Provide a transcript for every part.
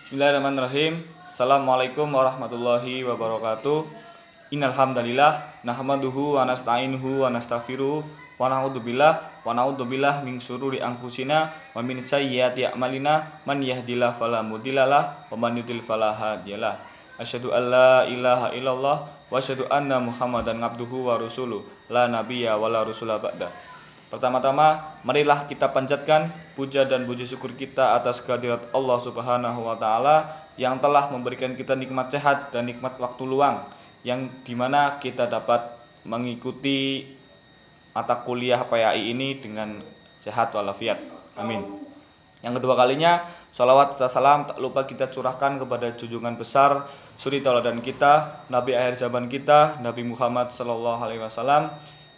Bismillahirrahmanirrahim. Assalamualaikum warahmatullahi wabarakatuh. Innal hamdalillah nahmaduhu wa nasta'inuhu wa nastaghfiruh wa na'udzubillah min syururi anfusina wa min sayyiati a'malina man yahdihillahu fala mudhillalah wa man yudhlil fala hadiyalah. Asyhadu an la ilaha illallah wa asyhadu anna Muhammadan abduhu wa rasuluh la nabiyya wa la rasula ba'da. Pertama-tama, marilah kita panjatkan puja dan puji syukur kita atas kehadirat Allah Subhanahu wa taala yang telah memberikan kita nikmat sehat dan nikmat waktu luang yang dimana kita dapat mengikuti mata kuliah PAI ini dengan sehat walafiat. Amin. Yang kedua kalinya, salawat dan salam tak lupa kita curahkan kepada junjungan besar suri tauladan kita, Nabi akhir zaman kita, Nabi Muhammad SAW,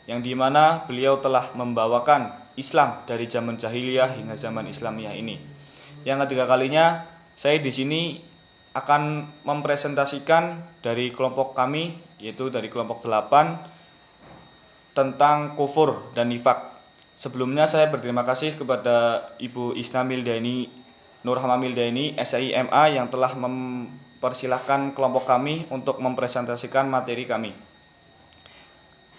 yang dimana beliau telah membawakan Islam dari zaman jahiliyah hingga zaman Islamiyah ini. Yang ketiga kalinya, saya di sini akan mempresentasikan dari kelompok kami, yaitu dari kelompok 8, tentang kufur dan nifak. Sebelumnya saya berterima kasih kepada Ibu Isna Mildaini, Nurhama Mildaini, SIMA yang telah mempersilahkan kelompok kami untuk mempresentasikan materi kami.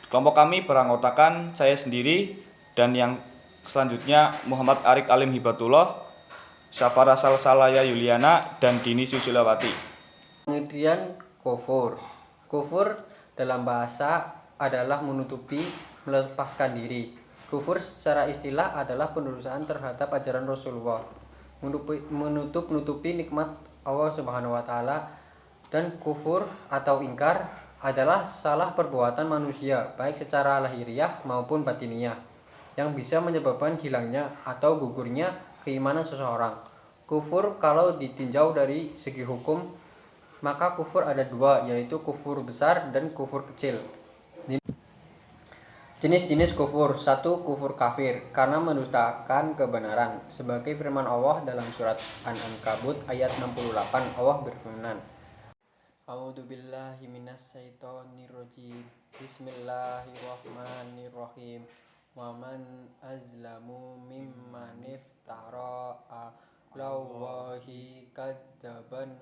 Kelompok kami beranggotakan saya sendiri dan yang selanjutnya Muhammad Arik Alim Hibatullah, Syafara Salsalaya Yuliana, dan Dini Susilawati. Pengertian kufur. Kufur dalam bahasa adalah menutupi, melepaskan diri. Kufur secara istilah adalah pendudukan terhadap ajaran Rasulullah, menutupi nikmat Allah Subhanahu wa taala. Dan kufur atau ingkar adalah salah perbuatan manusia baik secara lahiriah maupun batiniah yang bisa menyebabkan hilangnya atau gugurnya keimanan seseorang. Kufur kalau ditinjau dari segi hukum, maka kufur ada dua, yaitu kufur besar dan kufur kecil. Jenis-jenis kufur. 1. Kufur kafir karena mendustakan kebenaran. Sebagai firman Allah dalam surat An-Ankabut ayat 68, Allah berfirman, A'udzubillahi minasyaitonirrajim. Bismillahirrahmanirrahim. Wa man azlamu mimman iftara 'alallahi kadzaban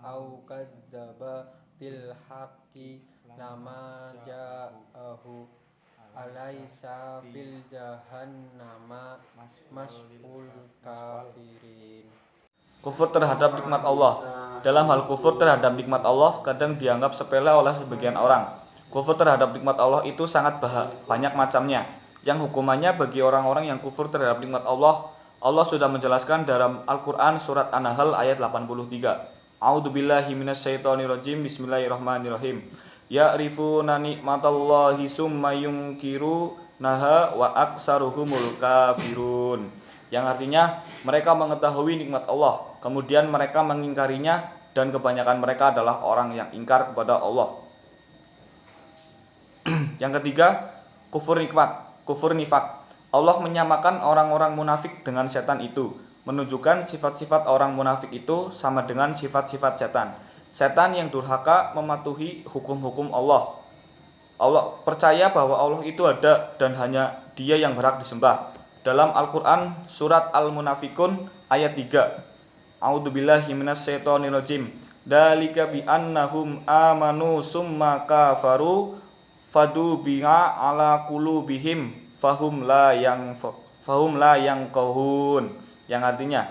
au kadzaba bil haqqi lama ja'ahu alaisa fil jahannama mas'ul kafirin. Kufur terhadap nikmat Allah. Dalam hal kufur terhadap nikmat Allah kadang dianggap sepele oleh sebagian orang. Kufur terhadap nikmat Allah itu sangat banyak macamnya. Yang hukumannya bagi orang-orang yang kufur terhadap nikmat Allah, Allah sudah menjelaskan dalam Al-Quran surat An-Nahl ayat 83. A'udzubillahi minasyaitonirrajim. Bismillahirrahmanirrahim. Ya'rifuna nikmatallahi summa yunkirunaha wa aksaruhumul kafirun. Yang artinya mereka mengetahui nikmat Allah, kemudian mereka mengingkarinya, dan kebanyakan mereka adalah orang yang ingkar kepada Allah. Yang ketiga, kufur nifak. Allah menyamakan orang-orang munafik dengan setan itu, menunjukkan sifat-sifat orang munafik itu sama dengan sifat-sifat setan. Setan yang durhaka mematuhi hukum-hukum Allah. Allah percaya bahwa Allah itu ada dan hanya Dia yang berhak disembah. Dalam Al-Quran surat Al-Munafikun ayat 3. A'udzubillahi minasyaitonirrajim. Dzalika bi annahum amanu summa kafaru fadubi'a ala qulubihim fahum la yanqahun. Yang artinya,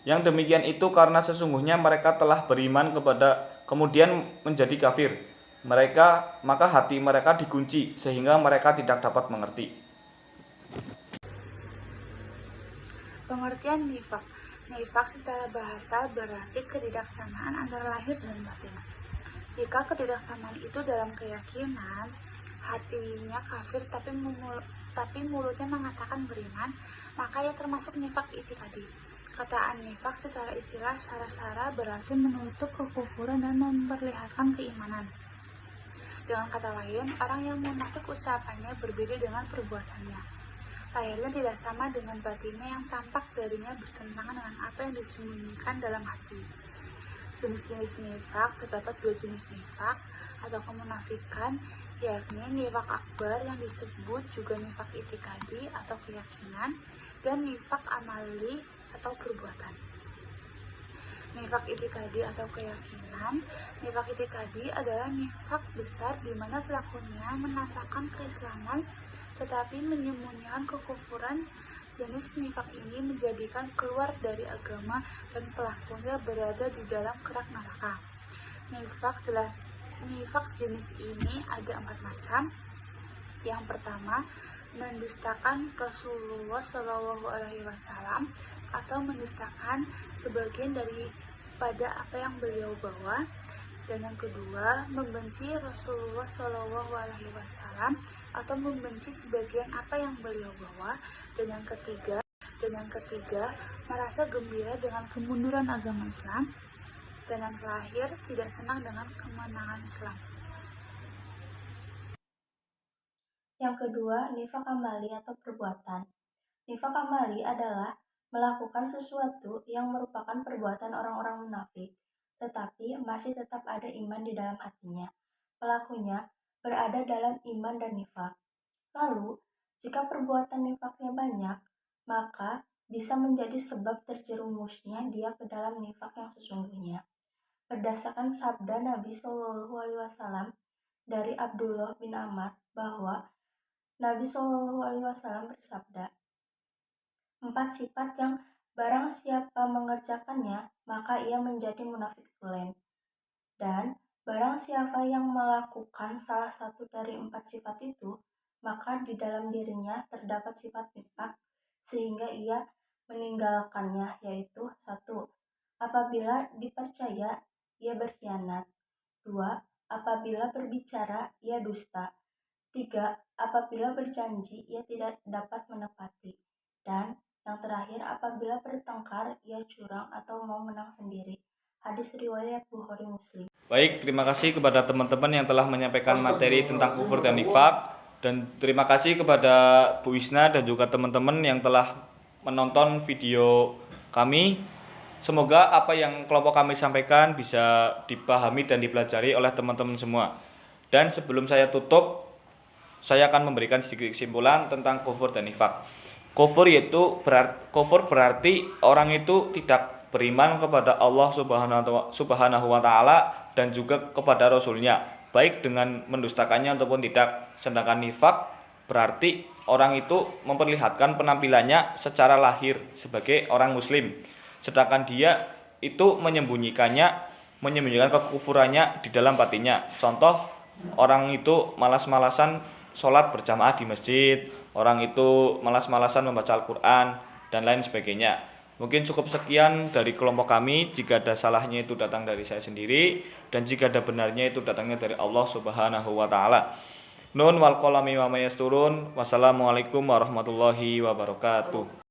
yang demikian itu karena sesungguhnya mereka telah beriman kemudian menjadi kafir. Maka hati mereka dikunci sehingga mereka tidak dapat mengerti. Pengertian nifak. Nifak secara bahasa berarti ketidaksamaan antara lahir dan batin. Jika ketidaksamaan itu dalam keyakinan, hatinya kafir tapi mulutnya mengatakan beriman, maka ia termasuk nifak itikadi. Kataan nifak secara istilah sara-sara berarti menutup kekufuran dan memperlihatkan keimanan. Dengan kata lain, orang yang munafik ucapannya berbeda dengan perbuatannya. Lahirnya tidak sama dengan batinnya yang tampak darinya bertentangan dengan apa yang disembunyikan dalam hati. Jenis-jenis nifak, terdapat 2 jenis nifak atau kemunafikan, yakni nifak akbar yang disebut juga nifak itikadi atau keyakinan, dan nifak amali atau perbuatan. Nifak itikadi atau keyakinan. Nifak itikadi adalah nifak besar di mana pelakunya menampakkan keislaman tetapi menyembunyikan kekufuran. Jenis nifak ini menjadikan keluar dari agama dan pelakunya berada di dalam kerak neraka. Nifak jenis ini ada 4 macam. Yang pertama, mendustakan Rasulullah Shallallahu Alaihi Wasallam atau mendustakan sebagian daripada apa yang beliau bawa. Dan yang kedua, membenci Rasulullah Shallallahu Alaihi Wasallam atau membenci sebagian apa yang beliau bawa. Dan yang ketiga, merasa gembira dengan kemunduran agama Islam. Dan yang terakhir, tidak senang dengan kemenangan Islam. Yang kedua, nifak amali atau perbuatan. Nifak amali adalah melakukan sesuatu yang merupakan perbuatan orang-orang munafik, tetapi masih tetap ada iman di dalam hatinya. Pelakunya berada dalam iman dan nifak. Lalu, jika perbuatan nifaknya banyak, maka bisa menjadi sebab terjerumusnya dia ke dalam nifak yang sesungguhnya. Berdasarkan sabda Nabi Shallallahu Alaihi Wasallam dari Abdullah bin Amr bahwa Nabi Shallallahu Alaihi Wasallam bersabda, 4 sifat yang barang siapa mengerjakannya, maka ia menjadi munafik tulen. Dan barang siapa yang melakukan salah satu dari 4 sifat itu, maka di dalam dirinya terdapat sifat nifak, sehingga ia meninggalkannya, yaitu 1. Apabila dipercaya, ia berkhianat. 2. Apabila berbicara, ia dusta. 3. Apabila berjanji, ia tidak dapat menepati. Dan yang terakhir, apabila bertengkar, ia curang atau mau menang sendiri. Hadis riwayat Bukhari Muslim. Baik, terima kasih kepada teman-teman yang telah menyampaikan materi tentang kufur dan nifak. Dan terima kasih kepada Bu Isna dan juga teman-teman yang telah menonton video kami. Semoga apa yang kelompok kami sampaikan bisa dipahami dan dipelajari oleh teman-teman semua. Dan sebelum saya tutup, saya akan memberikan sedikit kesimpulan tentang kufur dan nifak. Kufur berarti orang itu tidak beriman kepada Allah Subhanahu wa Ta'ala dan juga kepada Rasulnya, baik dengan mendustakannya ataupun tidak. Sedangkan nifak berarti orang itu memperlihatkan penampilannya secara lahir sebagai orang muslim, sedangkan dia itu menyembunyikan kekufurannya di dalam batinnya. Contoh, orang itu malas-malasan sholat berjamaah di masjid, orang itu malas-malasan membaca Al-Quran, dan lain sebagainya. Mungkin cukup sekian dari kelompok kami. Jika ada salahnya itu datang dari saya sendiri, dan jika ada benarnya itu datangnya dari Allah Subhanahu wa Ta'ala. Nun wal qalami wa ma yasturun. Wassalamualaikum warahmatullahi wabarakatuh.